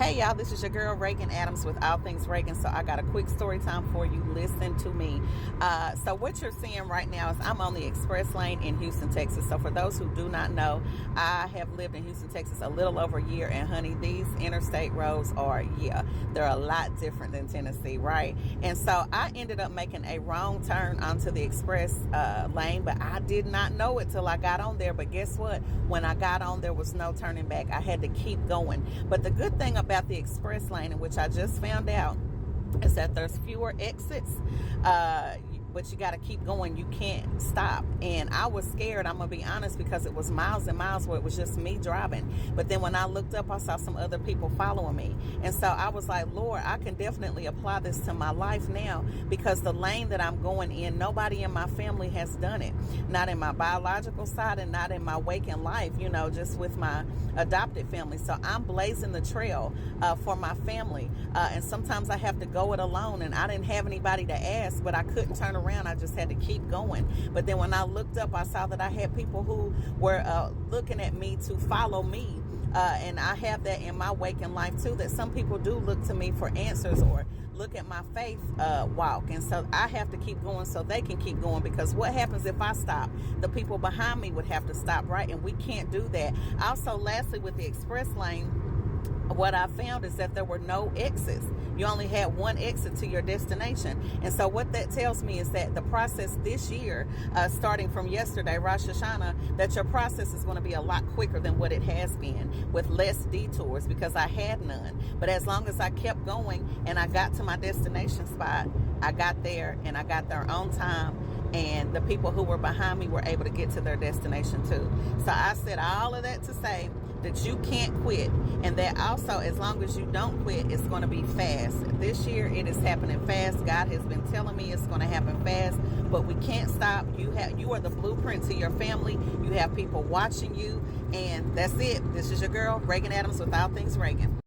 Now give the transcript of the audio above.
Hey y'all, this is your girl Reagan Adams with All Things Reagan. So I got a quick story time for you. Listen to me. So what you're seeing right now is I'm on the express lane in Houston, Texas. So for those who do not know, I have lived in Houston, Texas a little over a year. And honey, these interstate roads are, they're a lot different than Tennessee, right? And so I ended up making a wrong turn onto the express lane, but I did not know it till I got on there. But guess what? When I got on, there was no turning back. I had to keep going. But the good thing about the express lane, in which I just found out, is that there's fewer exits, but you got to keep going. You can't stop. And I was scared, I'm going to be honest, because it was miles and miles where it was just me driving. But then when I looked up, I saw some other people following me. And so I was like, Lord, I can definitely apply this to my life now, because the lane that I'm going in, nobody in my family has done it. Not in my biological side and not in my waking life, just with my adopted family. So I'm blazing the trail for my family. And sometimes I have to go it alone, and I didn't have anybody to ask, but I couldn't turn around. I just had to keep going. But then when I looked up, I saw that I had people who were looking at me to follow me. And I have that in my waking life too, that some people do look to me for answers or look at my faith walk. And so I have to keep going so they can keep going, because what happens if I stop? The people behind me would have to stop, right? And we can't do that. Also, lastly, with the express lane, what I found is that there were no exits. You only had one exit to your destination. And so what that tells me is that the process this year, starting from yesterday, Rosh Hashanah, that your process is going to be a lot quicker than what it has been, with less detours, because I had none. But as long as I kept going and I got to my destination spot, I got there and I got there on time. And the people who were behind me were able to get to their destination too. So I said all of that to say that you can't quit, and that also, as long as you don't quit, it's going to be fast. This year it is happening fast. God has been telling me it's going to happen fast, but we can't stop. You are the blueprint to your family. You have people watching you, and that's it. This is your girl Reagan Adams with All Things Reagan.